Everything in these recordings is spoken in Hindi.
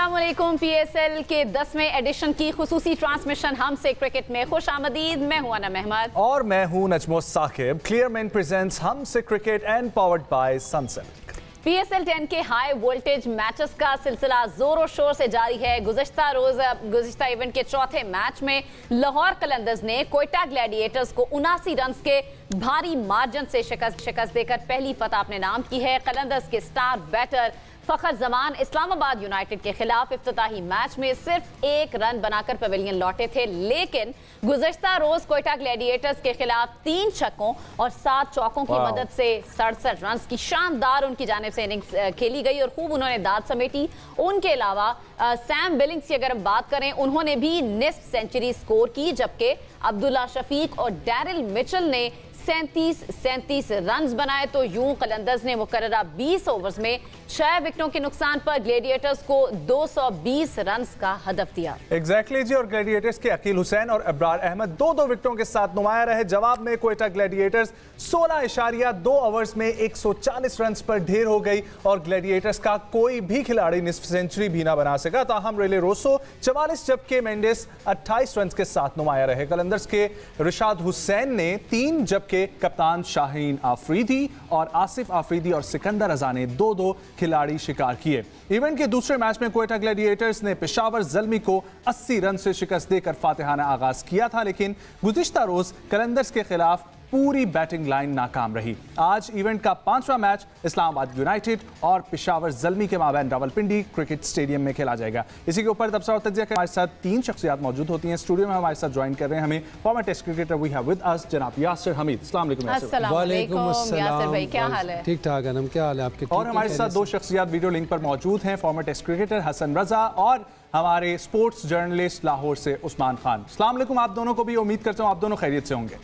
अस्सलामुअलैकुम। PSL के 10वें एडिशन की खुसूसी ट्रांसमिशन हमसे क्रिकेट में खुश आमदीद। मैं हूं अनम अहमद और मैं हूं नजमो साकिब। क्लियरमैन प्रेजेंट्स हमसे cricket and powered by Sunsilk. PSL 10 के हाई वोल्टेज मैचेस का सिलसिला जोरों शोर से जारी है। गुज़िश्ता इवेंट के चौथे मैच में लाहौर कलंदर्स ने कोयटा ग्लैडिएटर्स को 79 रन के भारी मार्जिन से शिकस्त देकर पहली फतह अपने नाम की है। कलंदर्स के स्टार बैटर फखर जमान इस्लामाबाद यूनाइटेड के खिलाफ इफ्तिताही मैच में सिर्फ 1 रन बनाकर पवेलियन लौटे थे, लेकिन गुज़श्ता रोज कोयटा ग्लैडिएटर्स के खिलाफ 3 छक्कों और 7 चौकों की मदद से 67 रन की शानदार उनकी जानिब से इनिंग्स खेली गई और खूब उन्होंने दाद समेटी। उनके अलावा सैम बिलिंग्स की अगर हम बात करें, उन्होंने भी निस्फ सेंचुरी स्कोर की, जबकि अब्दुल्ला शफीक और डैरिल मिचेल ने 37 रन बनाए। तो यूं कलंदर्स ने मुकर्ररा 20 ओवर्स में 6 विकेटों के नुकसान पर ग्लैडिएटर्स को 220 रन का हदफ दिया। एग्जैक्टली जी। और ग्लैडिएटर्स के अकील हुसैन और इब्रार अहमद दो विकेटों के साथ नुमाया रहे। जवाब में कोयटा ग्लैडिएटर्स 16.2 ओवर्स में 140 रन पर ढेर हो गई और ग्लैडिएटर्स का कोई भी खिलाड़ी निस्फ सेंचुरी भी ना बना सका। ताहम रेले रोसो 44 जबकि मेंडिस 28 रन के साथ नुमाया रहे। कलंदर्स के रिशाद हुसैन ने 3 जबकि कप्तान शाहीन आफरीदी और आसिफ आफरीदी और सिकंदर रजा ने 2 खिलाड़ी शिकार किए। इवेंट के दूसरे मैच में कोयटा ग्लैडिएटर्स ने पेशावर ज़ल्मी को 80 रन से शिकस्त देकर फातिहाना आगाज किया था, लेकिन गुज़िश्ता रोज कलंदर्स के खिलाफ पूरी बैटिंग लाइन नाकाम रही। आज इवेंट का 5वां मैच इस्लामाबाद यूनाइटेड और पेशावर ज़ल्मी के माबैन रावलपिंडी क्रिकेट स्टेडियम में खेला जाएगा। इसी के ऊपर तबसरा और तज्जिया के हमारे साथ 3 शख्सियात मौजूद होती हैं। स्टूडियो में हमारे साथ ज्वाइन कर रहे हैं हमें former test cricketer we have with us जनाब यासिर हमीद। अस्सलाम वालेकुम यासिर भाई, क्या हाल है? ठीक ठाक है, क्या हाल है आपके? और हमारे साथ 2 शख्सियात वीडियो लिंक पर मौजूद हैं, farmer test cricketer Hasan Raza और हमारे स्पोर्ट्स जर्नलिस्ट लाहौर से उस्मान खान। अस्सलाम वालेकुम आप दोनों को भी। उम्मीद करता हूँ आप दोनों खैरियत से होंगे।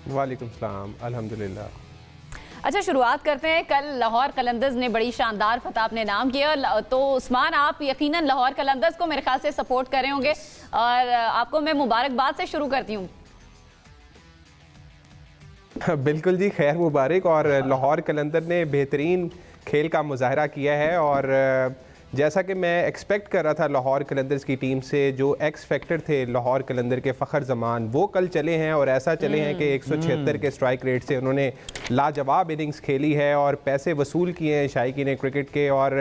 वालेकुम सलाम, अल्हम्दुलिल्लाह। अच्छा, शुरुआत करते हैं। कल लाहौर कलंदर्स ने बड़ी शानदार फतह अपने नाम किया। तो उस्मान, आप यकीनन लाहौर कलंदर्स को मेरे ख्याल से सपोर्ट कर रहे होंगे और आपको मैं मुबारकबाद से शुरू करती हूँ। बिल्कुल जी, खैर मुबारक। और लाहौर कलंदर ने बेहतरीन खेल का मुजाहरा किया है और जैसा कि मैं एक्सपेक्ट कर रहा था लाहौर कलंदर्स की टीम से, जो एक्स फैक्टर थे लाहौर कलंदर के फ़खर जमान, वो कल चले हैं और ऐसा चले हैं कि 176 के स्ट्राइक रेट से उन्होंने लाजवाब इनिंग्स खेली है और पैसे वसूल किए हैं शायकीन क्रिकेट के। और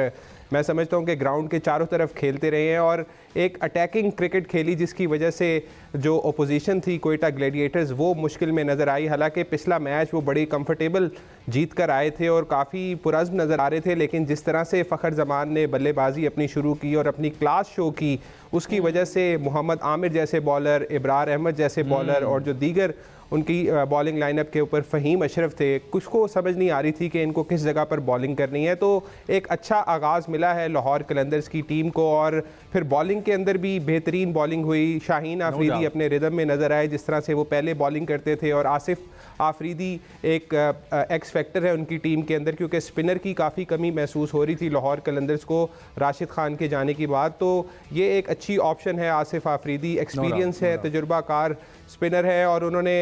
मैं समझता हूँ कि ग्राउंड के चारों तरफ खेलते रहे हैं और एक अटैकिंग क्रिकेट खेली, जिसकी वजह से जो ओपोजिशन थी कोयटा ग्लैडिएटर्स वो मुश्किल में नज़र आई। हालांकि पिछला मैच वो बड़ी कंफर्टेबल जीत कर आए थे और काफ़ी पुरज़्म नज़र आ रहे थे, लेकिन जिस तरह से फ़खर जमान ने बल्लेबाजी अपनी शुरू की और अपनी क्लास शो की, उसकी वजह से मोहम्मद आमिर जैसे बॉलर, इब्रार अहमद जैसे बॉलर और जो दीगर उनकी बॉलिंग लाइनअप के ऊपर फ़हीम अशरफ थे, कुछ को समझ नहीं आ रही थी कि इनको किस जगह पर बॉलिंग करनी है। तो एक अच्छा आगाज़ मिला है लाहौर कलंदर्स की टीम को और फिर बॉलिंग के अंदर भी बेहतरीन बॉलिंग हुई। शाहीन आफरीदी अपने रिदम में नज़र आए जिस तरह से वो पहले बॉलिंग करते थे और आसिफ आफरीदी एक एक्स फैक्टर है उनकी टीम के अंदर, क्योंकि स्पिनर की काफ़ी कमी महसूस हो रही थी लाहौर कलंदर्स को राशिद खान के जाने की बाद। तो ये एक अच्छी ऑप्शन है। आसिफ आफरीदी एक्सपीरियंस है, तजुर्बाकार स्पिनर है और उन्होंने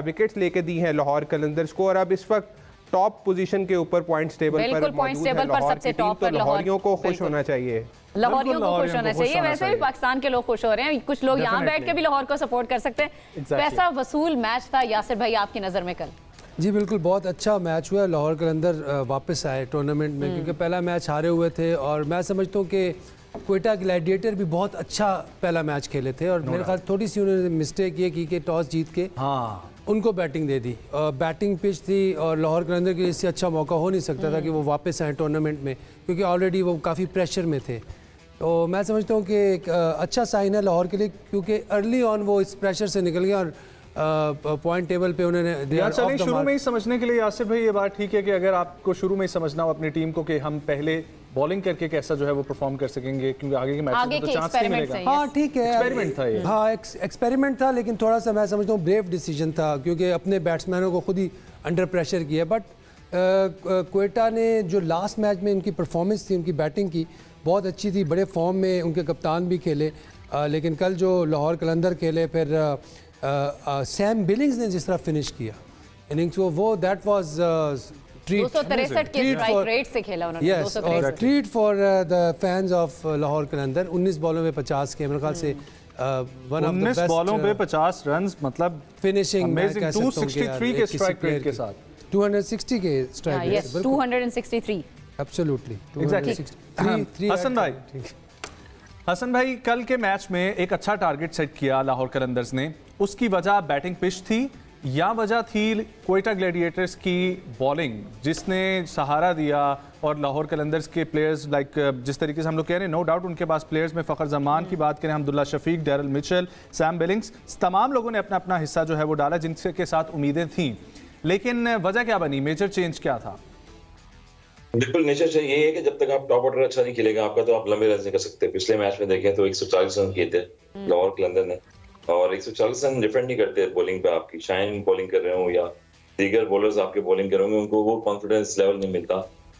विकेट्स लेके दी हैं लाहौर कलंदर्स को और अब इस वक्त टॉप पोजीशन के ऊपर पॉइंट्स टेबल पर मौजूद है लाहौर की टीम। तो लाहौरियों को खुश होना चाहिए, लाहौरियों को खुश होना चाहिए। वैसे भी पाकिस्तान के लोग खुश हो रहे हैं, कुछ लोग यहाँ बैठ के भी लाहौर को सपोर्ट कर सकते हैं। पैसा वसूल मैच था यासिर भाई आपकी नज़र में कल? जी बिल्कुल, बहुत अच्छा मैच हुआ। लाहौर कलंदर वापस आए टूर्नामेंट में, क्योंकि पहला मैच हारे हुए थे और मैं समझता हूँ कि कोयटा ग्लैडिएटर भी बहुत अच्छा पहला मैच खेले थे और मेरे ख्याल थोड़ी सी उन्होंने मिस्टेक ये की कि टॉस जीत के उनको बैटिंग दे दी। बैटिंग पिच थी और लाहौर कलंदर के लिए इससे अच्छा मौका हो नहीं सकता था कि वो वापस आए टूर्नामेंट में, क्योंकि ऑलरेडी वो काफ़ी प्रेशर में थे। तो मैं समझता हूँ कि एक अच्छा साइन है लाहौर के लिए, क्योंकि अर्ली ऑन वो इस प्रेशर से निकल गए और पॉइंट टेबल पे उन्होंने शुरू में ही समझने के लिए यासिर भाई ये बात ठीक है कि अगर आपको शुरू में ही समझना हो अपनी टीम को कि हम पहले बॉलिंग करके कैसा जो है वो परफॉर्म कर सकेंगे, क्योंकि आगे के मैच में तो चांस नहीं मिलेगा। हाँ ठीक है, एक्सपेरिमेंट था ये। हाँ एक्सपेरिमेंट था, लेकिन थोड़ा सा मैं समझता हूँ ब्रेव डिसीजन था, क्योंकि अपने बैट्समैनों को खुद ही अंडर प्रेशर किया। बट कोयटा ने जो लास्ट मैच में उनकी परफॉर्मेंस थी, उनकी बैटिंग की बहुत अच्छी थी, बड़े फॉर्म में उनके कप्तान भी खेले। लेकिन कल जो लाहौर कलंदर खेले, फिर सैम बिलिंग्स ने जिस तरह फिनिश किया इनिंग्स को, वो दैट वाज 263 के स्ट्राइक रेट से खेला उन्होंने। यस, और treat for the fans of Lahore Qalandar. 19 बॉलों में 50 के मेरे ख्याल से 19 बॉलों पे 50 रन, मतलब फिनिशिंग 263 के स्ट्राइक रेट के साथ, 260 के स्ट्राइक रेट, 263 एब्सोल्युटली। हसन भाई, कल के मैच में एक अच्छा टारगेट सेट किया लाहौर कलंदर्स ने, उसकी वजह बैटिंग पिच थी या वजह थी क्वेटा ग्लैडिएटर्स की बॉलिंग जिसने सहारा दिया? और लाहौर कलंदर्स के प्लेयर्स जिस तरीके से हम लोग कह रहे हैं, नो डाउट उनके पास प्लेयर्स में फ़खर जमान की बात करें, Abdullah Shafique, Daryl Mitchell, Sam Billings, तमाम लोगों ने अपना अपना हिस्सा जो है वो डाला जिनके साथ उम्मीदें थीं, लेकिन वजह क्या बनी? मेजर चेंज क्या था? बिल्कुल नेचर चाहिए यही है कि जब तक आप टॉप ऑर्डर अच्छा नहीं खेलेगा आपका, तो आप लंबे रन नहीं कर सकते। पिछले मैच में देखें तो 140 रन किए थे लाहौर कलंदर ने, और 140 रन डिफेंड नहीं करते बॉलिंग पे। आपकी शाइन बॉलिंग कर रहे हो या दीगर बॉलर्स आपके बॉलिंग कर रहे होंगे, उनको वो कॉन्फिडेंस लेवल नहीं मिलता।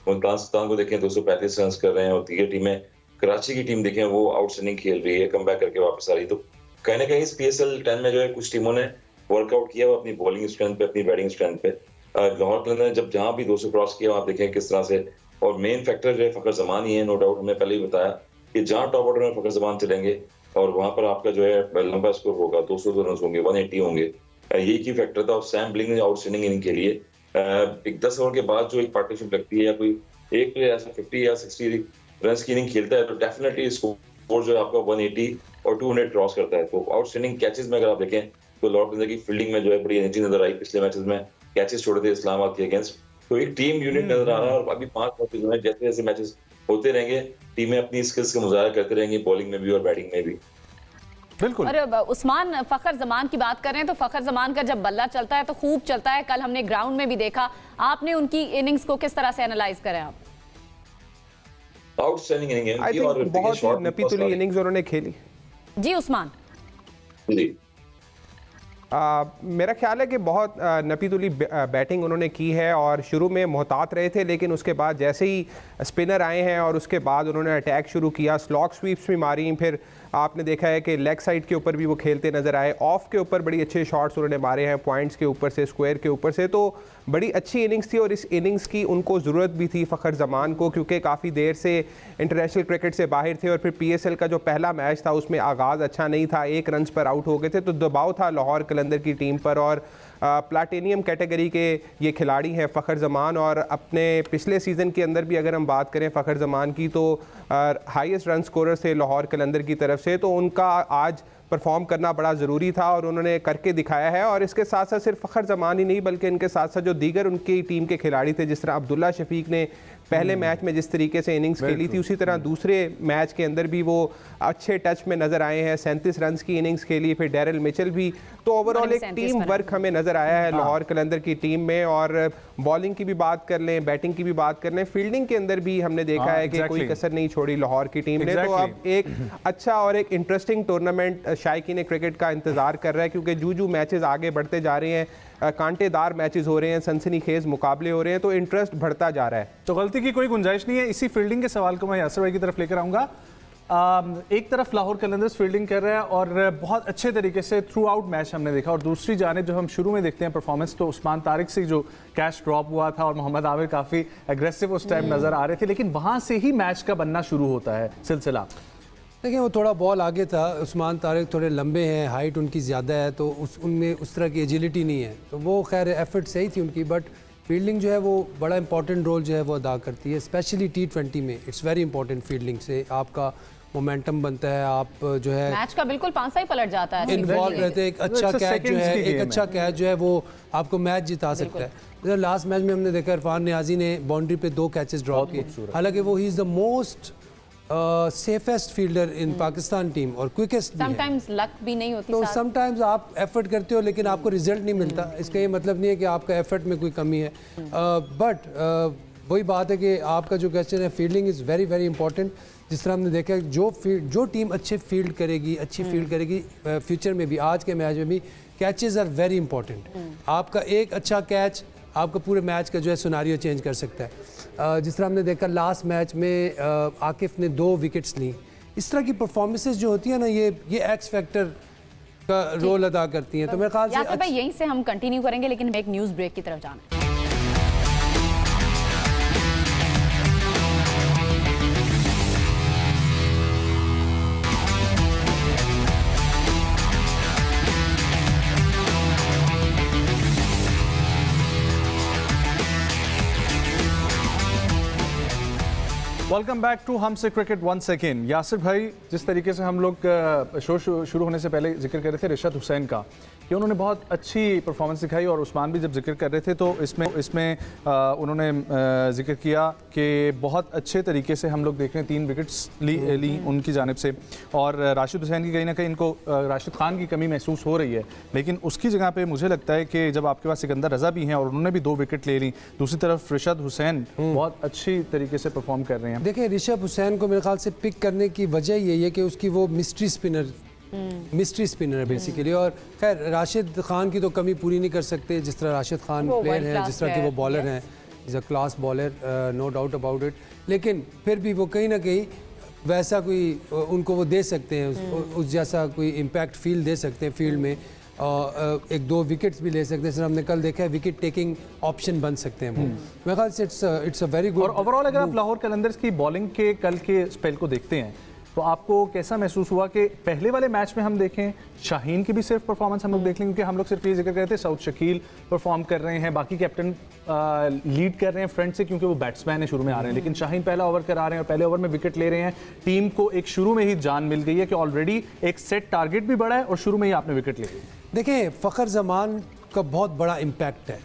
मुल्तान सुल्तान को देखें 235 रन कर रहे हैं, और दीगर टीमें, कराची की टीम देखें वो आउटस्टैंडिंग खेल रही है, कम बैक करके वापस आ रही। तो कहीं ना कहीं इस PSL 10 में जो है कुछ टीमों ने वर्कआउट किया वो अपनी बॉलिंग स्ट्रेंथ पे, अपनी बैटिंग स्ट्रेंथ पे। लाहौर कलंदर ने जब जहां भी 200 क्रॉस किया आप देखें किस तरह से, और मेन फैक्टर जो है फ़खर जमान ही है, नो डाउट। हमने पहले ही बताया कि जहां टॉप ऑर्डर में फ़खर जमान चलेंगे और वहां पर आपका जो है लंबा स्कोर होगा, 200 रन होंगे, 180 होंगे, यही की फैक्टर था। और सैम बिलिंग ने आउटस्टैंडिंग इनिंग खेली है। एक 10 ओवर के बाद जो एक पार्टनरशिप लगती है या कोई एक प्लेयर ऐसा 50 या 60 रन की इनिंग खेलता है, तो डेफिनेटली स्कोर जो है आपका 180 और 200 क्रॉस करता है। तो आउटस्टैंडिंग कैचेस में अगर आप देखें तो लाहौर कलंदर की फील्डिंग में जो है बड़ी एनर्जी नजर आई। पिछले मैचेस में कैचेस छोड़े थे इस्लामाबाद के अगेंस्ट, तो एक टीम यूनिट नजर आ रहा है। और अभी 5 मैचेस में जैसे जैसे मैचेस होते रहेंगे, टीमें अपनी स्किल्स का मुजाहरा करते रहेंगी, बॉलिंग में भी और बैटिंग में भी। बिल्कुल। और उस्मान, फ़खर जमान की बात कर रहे हैं तो फ़खर जमान का जब बल्ला चलता है तो खूब चलता है। कल हमने ग्राउंड में भी देखा, आपने उनकी इनिंग्स को किस तरह से एनालाइज करें आप? आउटस्टैंडिंग इनिंग है, आई थिंक बहुत ही नपी-तुली इनिंग्स उन्होंने खेली। जी उस्मान जी, मेरा ख्याल है कि बहुत नपी-तुली बैटिंग उन्होंने की है, और शुरू में मोहतात रहे थे, लेकिन उसके बाद जैसे ही स्पिनर आए हैं और उसके बाद उन्होंने अटैक शुरू किया, स्लॉक स्वीप्स भी मारी, फिर आपने देखा है कि लेग साइड के ऊपर भी वो खेलते नज़र आए, ऑफ के ऊपर बड़ी अच्छे शॉट्स उन्होंने मारे हैं, पॉइंट्स के ऊपर से, स्क्वायर के ऊपर से। तो बड़ी अच्छी इनिंग्स थी, और इस इनिंग्स की उनको ज़रूरत भी थी फ़खर जमान को, क्योंकि काफ़ी देर से इंटरनेशनल क्रिकेट से बाहर थे, और फिर PSL का जो पहला मैच था उसमें आगाज़ अच्छा नहीं था, 1 रन पर आउट हो गए थे, तो दबाव था लाहौर कलंदर की टीम पर। और प्लाटिनियम कैटेगरी के ये खिलाड़ी हैं फ़खर जमान, और अपने पिछले सीज़न के अंदर भी अगर हम बात करें फ़खर जमान की, तो हाईएस्ट रन स्कोरर थे लाहौर कलंदर की तरफ से, तो उनका आज परफॉर्म करना बड़ा ज़रूरी था और उन्होंने करके दिखाया है। और इसके साथ साथ सिर्फ फ़खर जमान ही नहीं, बल्कि इनके साथ साथ जो दीगर उनकी टीम के खिलाड़ी थे, जिस तरह अब्दुल्ला शफीक ने पहले मैच में जिस तरीके से इनिंग्स खेली थी, उसी तरह दूसरे मैच के अंदर भी वो अच्छे टच में नज़र आए हैं। 37 रन की इनिंग्स खेली, फिर डैरल मिचेल भी। तो ओवरऑल एक टीम वर्क हमें नज़र आया है लाहौर कलंदर की टीम में। और बॉलिंग की भी बात कर लें, बैटिंग की भी बात कर लें, फील्डिंग के अंदर भी हमने देखा है कि कोई कसर नहीं छोड़ी लाहौर की टीम ने। तो अब एक अच्छा और एक इंटरेस्टिंग टूर्नामेंट शायकीन क्रिकेट का इंतजार कर रहा है, क्योंकि जू मैचेस आगे बढ़ते जा रहे हैं, कांटेदार मैचेस हो रहे हैं, सनसनीखेज मुकाबले हो रहे हैं, तो इंटरेस्ट बढ़ता जा रहा है। तो गलती की कोई गुंजाइश नहीं है। इसी फील्डिंग के सवाल को मैं यासर भाई की तरफ लेकर आऊंगा। एक तरफ लाहौर कलंदर्स फील्डिंग कर रहा है और बहुत अच्छे तरीके से थ्रू आउट मैच हमने देखा, और दूसरी जानिब जो हम शुरू में देखते हैं परफॉर्मेंस, तो उस्मान तारिक से जो कैच ड्रॉप हुआ था और मोहम्मद आमिर काफ़ी एग्रेसिव उस टाइम नज़र आ रहे थे, लेकिन वहाँ से ही मैच का बनना शुरू होता है सिलसिला। देखिए वो थोड़ा बॉल आगे था, उस्मान तारिक थोड़े लंबे हैं, हाइट उनकी ज़्यादा है, तो उनमें उस तरह की एजिलिटी नहीं है, तो वो खैर एफर्ट सही थी उनकी, बट फील्डिंग जो है वो बड़ा इंपॉर्टेंट रोल जो है वो अदा करती है, स्पेशली T20 में। It's very important. फील्डिंग से आपका मोमेंटम बनता है, आप जो है मैच का बिल्कुल पांसा ही पलट जाता है, इन्वॉल्व रहते हैं। एक अच्छा कैच जो है, एक अच्छा कैच जो है वो आपको मैच जिता सकता है। लास्ट मैच में हमने देखा इरफान नियाजी ने बाउंड्री पे 2 कैचेस ड्रॉप किए, हालांकि वो he is the most safest fielder in Pakistan team और क्विकेस्ट। समटाइम्स लक भी नहीं होती, तो समटाइम्स आप एफर्ट करते हो लेकिन आपको रिजल्ट नहीं मिलता। इसका ये मतलब नहीं है कि आपका एफर्ट में कोई कमी है, बट वही बात है कि आपका जो क्वेश्चन है, fielding is very very important. जिस तरह हमने देखा जो टीम अच्छी फील्ड करेगी फ्यूचर में भी, आज के मैच में भी कैचेस आर वेरी इंपॉर्टेंट। आपका एक अच्छा कैच आपका पूरे मैच का जो है सिनेरियो चेंज कर सकता है। जिस तरह हमने देखा लास्ट मैच में आकिफ ने 2 विकेट्स ली। इस तरह की परफॉर्मेंसेस जो होती है ना, ये एक्स फैक्टर का रोल अदा करती हैं। तो मेरे ख्याल से यहीं से हम कंटिन्यू करेंगे, लेकिन एक न्यूज़ ब्रेक की तरफ जाना है। वेलकम बैक टू हमसे क्रिकेट वंस अगेन। यासिर भाई, जिस तरीके से हम लोग शो शुरू होने से पहले जिक्र कर रहे थे रिशद हुसैन का कि उन्होंने बहुत अच्छी परफॉर्मेंस दिखाई, और उस्मान भी जब जिक्र कर रहे थे तो इसमें उन्होंने जिक्र किया कि बहुत अच्छे तरीके से हम लोग देख रहे हैं 3 विकेट्स ली उनकी जानिब से, और राशिद हुसैन की कहीं ना कहीं इनको राशिद खान की कमी महसूस हो रही है, लेकिन उसकी जगह पे मुझे लगता है कि जब आपके पास सिकंदर रजा भी हैं और उन्होंने भी 2 विकेट ले ली, दूसरी तरफ रिशद हुसैन बहुत अच्छी तरीके से परफॉर्म कर रहे हैं। देखिए, ऋषभ हुसैन को मेरे ख्याल से पिक करने की वजह यही है कि उसकी वो मिस्ट्री स्पिनर है बेसिकली, और खैर राशिद खान की तो कमी पूरी नहीं कर सकते, जिस तरह राशिद खान प्लेयर है, जिस तरह के वो बॉलर हैं, is a class bowler, no doubt about it, लेकिन फिर भी वो कहीं ना कहीं वैसा कोई उनको वो दे सकते हैं, उस जैसा कोई इम्पैक्ट फील दे सकते हैं फील्ड में, और 1-2 विकेट्स भी ले सकते हैं। सर हमने कल देखा है विकेट टेकिंग ऑप्शन बन सकते हैं वो। मेरे ख्याल से इट्स अ वेरी गुड। और ओवरऑल अगर आप लाहौर कलंदर्स की बॉलिंग के कल के स्पेल को देखते हैं तो आपको कैसा महसूस हुआ कि पहले वाले मैच में हम देखें शाहीन की भी सिर्फ परफॉर्मेंस हम लोग देख लेंगे, क्योंकि हम लोग सिर्फ ये जिक्र करते थे साउथ शकील परफॉर्म कर रहे हैं, बाकी कैप्टन लीड कर रहे हैं फ्रंट से क्योंकि वो बैट्समैन है शुरू में आ रहे हैं, लेकिन शाहीन पहला ओवर करा रहे हैं और पहले ओवर में विकेट ले रहे हैं। टीम को एक शुरू में ही जान मिल गई है कि ऑलरेडी एक सेट टारगेट भी बड़ा है और शुरू में ही आपने विकेट ले ली। देखिए, फ़खर जमान का बहुत बड़ा इम्पैक्ट है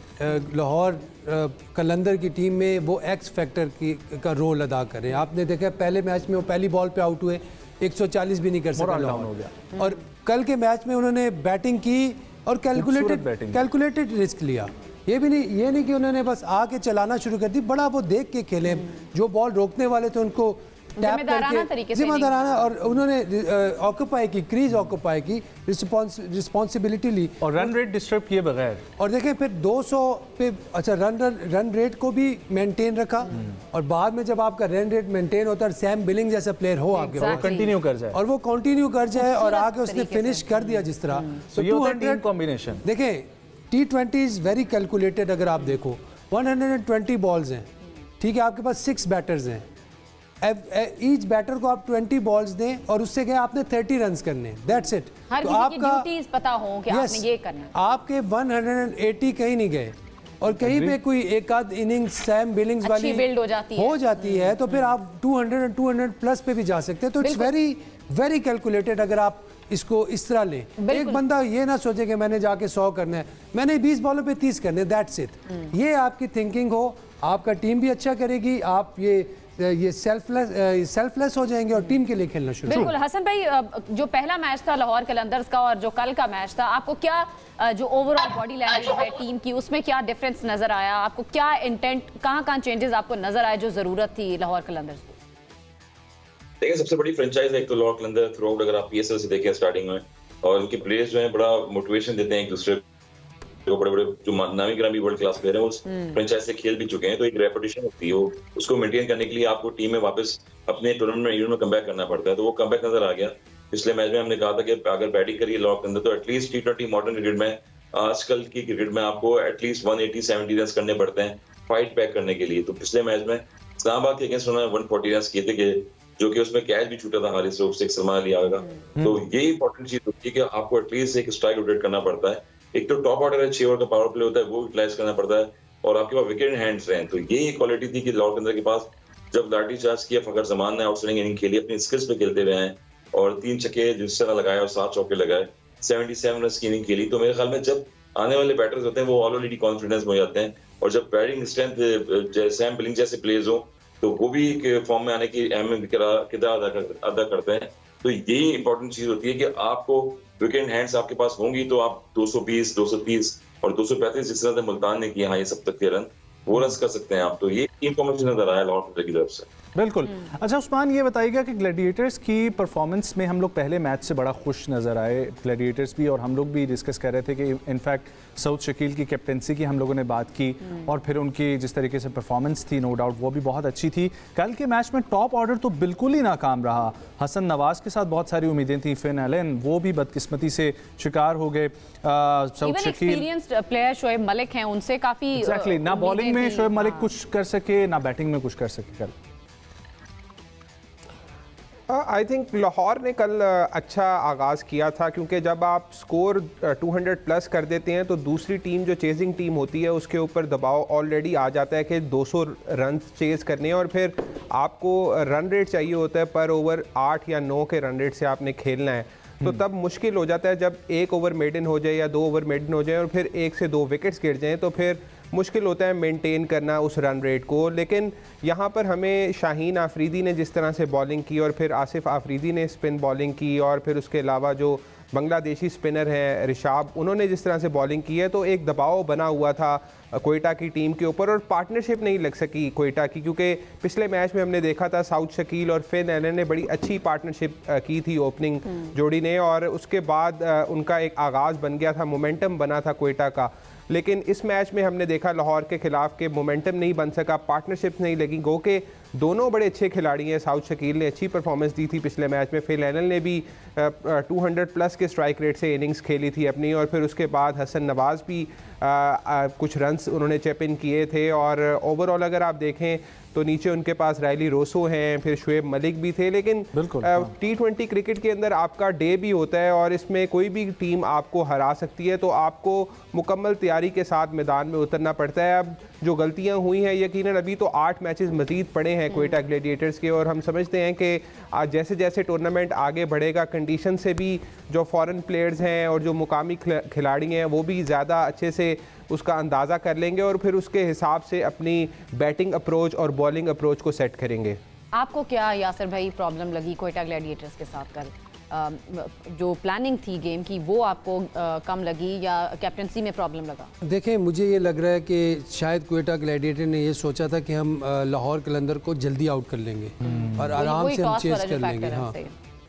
लाहौर कलंदर की टीम में, वो एक्स फैक्टर का रोल अदा करें। आपने देखा पहले मैच में वो पहली बॉल पे आउट हुए, 140 भी नहीं कर सका लाहौर, और कल के मैच में उन्होंने बैटिंग की और कैलकुलेटेड रिस्क लिया। ये नहीं कि उन्होंने बस आके चलाना शुरू कर दी, बड़ा वो देख के खेले, जो बॉल रोकने वाले थे उनको जिम्मेदाराना, और उन्होंने ऑक्यूपाई की, क्रीज ऑक्यूपाई की, रिस्पॉन्सिबिलिटी ली और रन रेट डिस्टर्ब किए बगैर। और देखें फिर 200 पे अच्छा रन रेट को भी मेंटेन रखा, और बाद में जब आपका रन रेट मेंटेन होता है, सैम बिलिंग जैसा प्लेयर हो आपके पास, कंटिन्यू कर जाए, और वो कंटिन्यू कर जाए और आके उसने फिनिश कर दिया जिस तरह। तो 200 कॉम्बिनेशन देखें, T20 इज वेरी कैलकुलेटेड। अगर आप देखो 120 बॉल्स हैं, ठीक है, आपके पास 6 बैटर्स हैं, ईच बैटर को आप 20 बॉल्स दें और उससे क्या आपने 30 रन्स करने, दैट्स इट। तो आपका पता हो कि आपने ये करना, आपके 180 कहीं नहीं गए, और कहीं पे कोई एक आध इनिंग्स सैम बिलिंग्स वाली बिल्ड हो जाती है तो फिर आप 200 प्लस पे भी जा सकते हैं। तो इट्स वेरी कैलकुलेटेड अगर आप इसको इस तरह लें। एक बंदा ये ना सोचे कि मैंने जाके 100 करना है, मैंने 20 बॉलों पे 30 करने, दैट्स इट। ये आपकी थिंकिंग हो, आपका टीम भी अच्छा करेगी, आप ये सेल्फलेस हो जाएंगे और टीम के लिए खेलना शुरू। बिल्कुल। हसन भाई, जो पहला मैच था लाहौर कलंदर्स का और जो कल का मैच था, आपको क्या जो ओवरऑल बॉडी लैंग्वेज है टीम की, उसमें क्या डिफरेंस नजर आया? आपको क्या इंटेंट, कहाँ चेंजेस आपको नजर आए जो जरूरत थी लाहौर कलंदर्स को? देखिए, सबसे बड़ी फ्रेंचाइज है एक तो लाहौर कलंदर थ्रू आउट, अगर आप PSL से देखें स्टार्टिंग में, और उनके प्लेयर्स जो हैं बड़ा मोटिवेशन देते हैं एक दूसरे जो बड़े जो नामी गिरामी वर्ल्ड क्लास प्लेयर हैं, उस फ्रेंचाइज से खेल भी चुके हैं, तो एक रेपुटेशन होती है, उसको मेंटेन करने के लिए आपको टीम में वापस अपने टूर्नामेंट में कमबैक करना पड़ता है, तो वो कमबैक नजर आ गया। पिछले मैच में हमने कहा था कि अगर बैटिंग करिए लाहौर कलंदर तो एटलीस्ट T20 मॉडर्न क्रिकेट में, आजकल की क्रिकेट में आपको एटलीस्ट 180-70 रन करने पड़ते हैं फाइट बैक करने के लिए। तो पिछले मैच में इस्लामाबाद के अगेंस्ट उन्होंने 140 रन किए थे, जो कि उसमें कैच भी छूटा था हारिस रूफ से, एक सलमान अली आगा। तो ये इंपॉर्टेंट चीज होती है कि आपको एटलीस्ट एक स्ट्राइक रोटेट करना पड़ता है। एक तो टॉप ऑर्डर है, 6 ओवर का पावर प्ले होता है, वो यूटिलाइज करना पड़ता है, और आपके पास विकेट हैंड्स रहे। तो ये क्वालिटी थी कि लाहौर कलंदर के पास जब लाठी चार्ज किया, फ़खर जमान ने आउटस्टैंडिंग इनिंग खेली, अपनी स्किल्स पे खेलते हुए हैं, और 3 छक्के जिस तरह लगाए और 7 चौके लगाए, 77 रन की इनिंग खेली। तो मेरे ख्याल में जब आने वाले बैटर्स होते हैं वो ऑलरेडी कॉन्फिडेंस में हो जाते हैं, और जब बैटिंग स्ट्रेंथ सैम बिलिंग जैसे प्लेयर्स हो तो वो भी फॉर्म में आने की अहम किरदार अदा करते हैं। तो यही इंपॉर्टेंट चीज होती है कि आपको विकेट हैंड्स आपके पास होंगी तो आप 220, 230 और 235 जिस तरह से मुल्तान ने किया हाँ ये सब तक के रन वो रन कर सकते हैं आप। तो ये इन्फॉर्मेशन नजर आया लाहौर कलंदर की तरफ से। बिल्कुल। अच्छा उस्मान, ये बताइएगा कि ग्लैडिएटर्स की परफॉर्मेंस में हम लोग पहले मैच से बड़ा खुश नज़र आए, ग्लैडिएटर्स भी, और हम लोग भी डिस्कस कर रहे थे कि इनफैक्ट साउथ शकील की कैप्टेंसी की हम लोगों ने बात की, और फिर उनकी जिस तरीके से परफॉर्मेंस थी नो डाउट वो भी बहुत अच्छी थी। कल के मैच में टॉप ऑर्डर तो बिल्कुल ही नाकाम रहा। हसन नवाज के साथ बहुत सारी उम्मीदें थी, फिन एलन वो भी बदकिस्मती से शिकार हो गए। South Shakeel experienced player Shoaib Malik हैं, उनसे काफ़ी एग्जैक्टली ना बॉलिंग में शोएब मलिक कुछ कर सके ना बैटिंग में कुछ कर सके कल। आई थिंक लाहौर ने कल अच्छा आगाज़ किया था, क्योंकि जब आप स्कोर 200 प्लस कर देते हैं तो दूसरी टीम जो चेजिंग टीम होती है उसके ऊपर दबाव ऑलरेडी आ जाता है कि 200 रन चेज़ करने हैं, और फिर आपको रन रेट चाहिए होता है पर ओवर 8 या 9 के रन रेट से आपने खेलना है, तो तब मुश्किल हो जाता है जब 1 ओवर मेडन हो जाए या 2 ओवर मेडन हो जाए और फिर 1 से 2 विकेट्स गिर जाएं, तो फिर मुश्किल होता है मेंटेन करना उस रन रेट को। लेकिन यहाँ पर हमें शाहीन आफरीदी ने जिस तरह से बॉलिंग की और फिर आसिफ आफरीदी ने स्पिन बॉलिंग की और फिर उसके अलावा जो बांग्लादेशी स्पिनर हैं रिशाब, उन्होंने जिस तरह से बॉलिंग की है, तो एक दबाव बना हुआ था कोयटा की टीम के ऊपर और पार्टनरशिप नहीं लग सकी कोयटा की, क्योंकि पिछले मैच में हमने देखा था साउथ शकील और फिन एलन ने बड़ी अच्छी पार्टनरशिप की थी ओपनिंग जोड़ी ने, और उसके बाद उनका एक आगाज़ बन गया था, मोमेंटम बना था कोयटा का। लेकिन इस मैच में हमने देखा लाहौर के खिलाफ के मोमेंटम नहीं बन सका, पार्टनरशिप नहीं लगी। गो के दोनों बड़े अच्छे खिलाड़ी हैं, साउथ शकील ने अच्छी परफॉर्मेंस दी थी पिछले मैच में, फिल एलन ने भी 200 प्लस के स्ट्राइक रेट से इनिंग्स खेली थी अपनी, और फिर उसके बाद हसन नवाज़ भी कुछ रन्स उन्होंने चैप इन किए थे। और ओवरऑल अगर आप देखें तो नीचे उनके पास रायली रोसो हैं, फिर शुएब मलिक भी थे। लेकिन T20 क्रिकेट के अंदर आपका डे भी होता है और इसमें कोई भी टीम आपको हरा सकती है, तो आपको मुकम्मल तैयारी के साथ मैदान में उतरना पड़ता है। अब जो गलतियां हुई हैं, यकीनन अभी तो 8 मैचेस मजीद पड़े हैं कोयटा ग्लैडिएटर्स के, और हम समझते हैं कि जैसे जैसे टूर्नामेंट आगे बढ़ेगा कंडीशन से भी जो फॉरेन प्लेयर्स हैं और जो मुकामी खिलाड़ी हैं वो भी ज़्यादा अच्छे से उसका अंदाज़ा कर लेंगे और फिर उसके हिसाब से अपनी बैटिंग अप्रोच और बॉलिंग अप्रोच को सेट करेंगे। आपको क्या यासिर भाई प्रॉब्लम लगी कोयटा ग्लैडिएटर्स के साथ कल? जो प्लानिंग थी गेम की वो आपको कम लगी या कैप्टनसी में प्रॉब्लम लगा? देखें, मुझे ये लग रहा है कि शायद कोयटा ग्लैडिएटर ने ये सोचा था कि हम लाहौर कलंदर को जल्दी आउट कर लेंगे और आराम से हम चेस कर लेंगे। हाँ,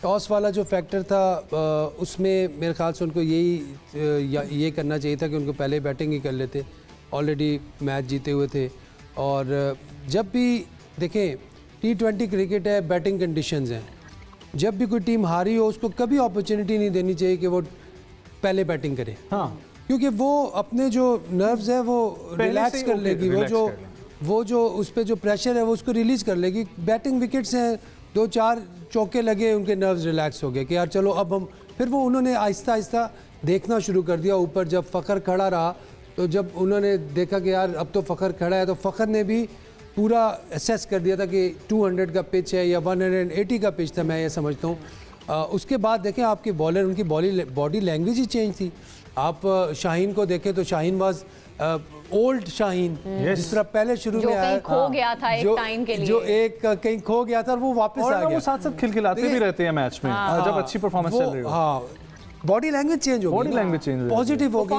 टॉस वाला जो फैक्टर था उसमें मेरे ख्याल से उनको ये करना चाहिए था कि उनको पहले बैटिंग ही कर लेते, ऑलरेडी मैच जीते हुए थे। और जब भी देखें T20 क्रिकेट है, बैटिंग कंडीशंस हैं, जब भी कोई टीम हारी हो उसको कभी अपॉर्चुनिटी नहीं देनी चाहिए कि वो पहले बैटिंग करे। हाँ, क्योंकि वो अपने जो नर्व्स है वो रिलैक्स कर लेगी, वो जो उस पर जो प्रेशर है वो उसको रिलीज़ कर लेगी। बैटिंग विकेट्स हैं, 2-4 चौके लगे, उनके नर्व्स रिलैक्स हो गए कि यार चलो अब हम, फिर वो उन्होंने आहिस्ता आहिस्ता देखना शुरू कर दिया ऊपर। जब फ़खर खड़ा रहा तो जब उन्होंने देखा कि यार अब तो फ़खर खड़ा है, तो फ़खर ने भी पूरा असेस कर दिया था कि 200 का पिच है या 180 का पिच था, मैं ये समझता हूँ। उसके बाद देखें आपके बॉलर, उनकी बॉडी लैंग्वेज ही चेंज थी। आप शाहीन को देखें तो शाहीन वाज ओल्ड शाहीन, जिस तरह पहले शुरू में आया, खो गया था एक टाइम के लिए, जो एक कहीं खो गया था और वो वापस आ गया। वो साथ साथ खिलखिलाते भी रहते हैं मैच में जब अच्छी परफॉर्मेंस चल रही हो। हाँ, बॉडी लैंग्वेज चेंज हो गई, बॉडी लैंग्वेज चेंज पॉजिटिव हो गई,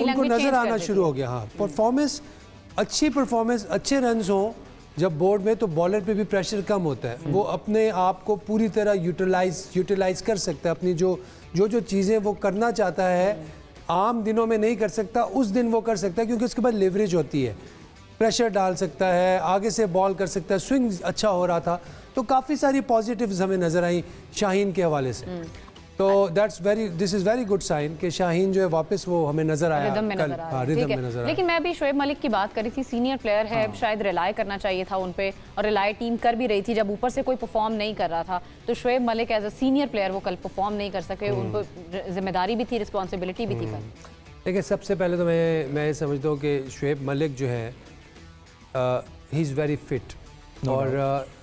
उनको नजर आना शुरू हो गया। हाँ, परफॉर्मेंस अच्छी, परफॉर्मेंस अच्छे रन्स हो जब बोर्ड में, तो बॉलर पे भी प्रेशर कम होता है। वो अपने आप को पूरी तरह यूटिलाइज कर सकता है, अपनी जो चीज़ें वो करना चाहता है आम दिनों में नहीं कर सकता, उस दिन वो कर सकता है, क्योंकि उसके बाद लेवरेज होती है, प्रेशर डाल सकता है, आगे से बॉल कर सकता है, स्विंग अच्छा हो रहा था। तो काफ़ी सारी पॉजिटिव्स हमें नज़र आई शाहीन के हवाले से। तो this is very good sign कि शाहीन जो है वापस वो हमें नजर आया, रिदम में नजर आया। लेकिन मैं भी शुएब मलिक की बात करी थी, सीनियर प्लेयर है, शायद रिलाय करना चाहिए था उन पे, और रिलाय टीम कर भी रही थी जब ऊपर से कोई परफॉर्म नहीं कर रहा था। तो Shoaib Malik as a senior player वो कल परफॉर्म नहीं कर सके, उनको जिम्मेदारी भी थी, रिस्पॉन्सिबिलिटी भी थी कल। देखिए, सबसे पहले तो मैं ये समझता हूँ कि शुएब मलिक जो है ही इज़ वेरी फिट, और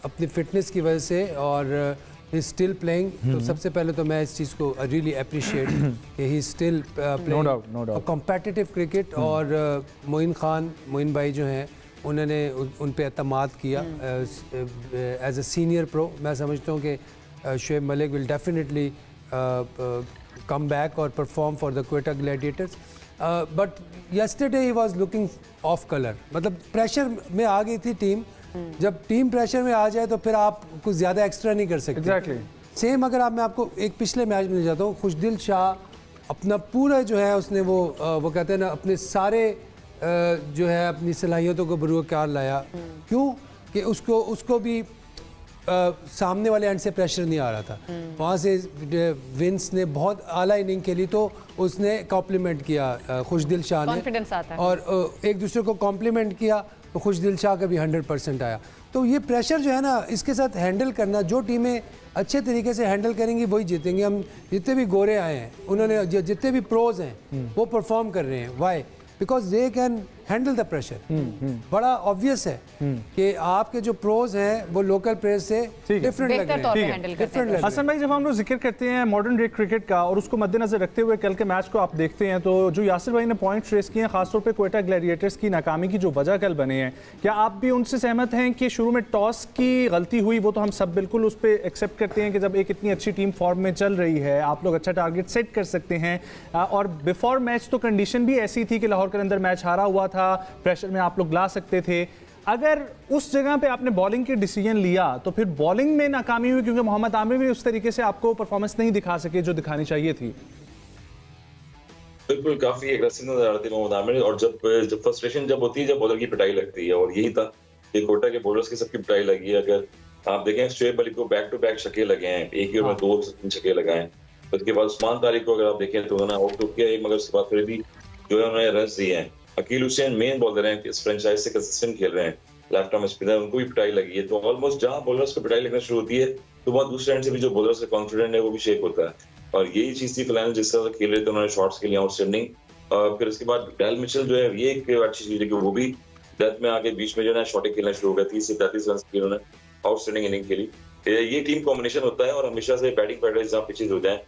अपनी फिटनेस की वजह से और ही स्टिल प्लेइंग। तो सबसे पहले तो मैं इस चीज़ को रियली अप्रिशिएट कि he still playing competitive cricket. और मोइन भाई जो हैं उन्होंने उन पे एतमाद किया एज अ सीनियर प्रो। मैं समझता हूँ कि Shoaib Malik will definitely come back और perform for the Quetta Gladiators. But yesterday ही वाज लुकिंग ऑफ कलर, मतलब प्रेशर में आ गई थी टीम। जब टीम प्रेशर में आ जाए तो फिर आप कुछ ज़्यादा एक्स्ट्रा नहीं कर सकते। Exactly. सेम अगर मैं आपको एक पिछले मैच में ले जाता हूँ, खुशदिल शाह अपना पूरा जो है उसने वो कहते हैं ना, अपने सारे जो है अपनी सलाहियतों को बरूकार लाया। क्यों कि उसको भी सामने वाले एंड से प्रेशर नहीं आ रहा था। वहाँ से विंस ने बहुत आला इनिंग खेली तो उसने कॉम्प्लीमेंट किया खुशदिल शाह ने, कॉन्फिडेंस आता है, और एक दूसरे को कॉम्प्लीमेंट किया तो खुशदिल शाह का भी 100% आया। तो ये प्रेशर जो है ना, इसके साथ हैंडल करना, जो टीमें अच्छे तरीके से हैंडल करेंगी वही जीतेंगी। हम जितने भी गोरे आए हैं, उन्होंने जितने भी प्रोज हैं वो परफॉर्म कर रहे हैं। Why? Because they can handle the pressure. बड़ा ऑब्वियस है कि आपके जो प्रोज हैं वो लोकल प्लेयर से डिफरेंट लग रहे हैं। हसन भाई, जब हम लोग जिक्र करते हैं मॉडर्न डे क्रिकेट का और उसको मद्देनजर रखते हुए कल के मैच को आप देखते हैं, तो जो यासिर भाई ने पॉइंट्स रेस किए हैं खासतौर पे क्वेटा ग्लैडिएटर्स की नाकामी की जो वजह कल बने हैं, क्या आप भी उनसे सहमत हैं कि शुरू में टॉस की गलती हुई? वो तो हम सब बिल्कुल उस पर एक्सेप्ट करते हैं कि जब एक इतनी अच्छी टीम फॉर्म में चल रही है आप लोग अच्छा टारगेट सेट कर सकते हैं, और बिफोर मैच तो कंडीशन भी ऐसी थी कि लाहौर कलंदर मैच हारा हुआ था, प्रेशर में आप लोग ला सकते थे। अगर उस जगह पे आपने बॉलिंग के डिसीजन लिया तो फिर बॉलिंग में नाकामी हुई, क्योंकि मोहम्मद आमिर भी उस तरीके से आपको परफॉर्मेंस नहीं दिखा सके जो दिखानी चाहिए थी। बिल्कुल, काफी एग्रेसिव नजर आ रहे थे मोहम्मद आमिर, और जब फ्रस्ट्रेशन जब होती है, जब बॉलर की पिटाई लगती है, और यही था कि कोटा के बॉलर्स की सबकी पिटाई लगी है। अगर आप देखें शोएब अली को बैक टू बैक छक्के लगे हैं, एक ही ओवर में 2 से 3 छक्के लगाए। उसके बाद उस्मान तारिक को अगर आप देखें तो उन्होंने आउट किया एक, मगर उसके बाद फिर भी जो है उन्होंने रन दिए हैं। अकील हुसैन मेन बॉलर हैं, इस फ्रेंचाइज से कंसिस्टेंट खेल रहे हैं, लेफ्ट आर्म स्पिनर, उनको भी पिटाई लगी है। तो ऑलमोस्ट जहां बॉलर्स को पिटाई लगना शुरू होती है तो वहां दूसरे एंड से भी जो बॉलर्स का कॉन्फिडेंट है वो भी शेक होता है, और यही चीज थी फिलहाल जिस तरह से खेल रहे थे उन्होंने शॉट्स के लिए आउटस्टैंडिंग। फिर उसके बाद डेल मिचेल जो है ये एक अच्छी चीज है कि वो भी डेथ में आके बीच में जो है शॉटें खेलना शुरू हो गया। 30 से 33 रन की उन्होंने आउटस्टैंडिंग इनिंग खेली। ये टीम कॉम्बिनेशन होता है, और हमेशा से बैटिंग पैटर्न जहाँ पिचेज हो जाए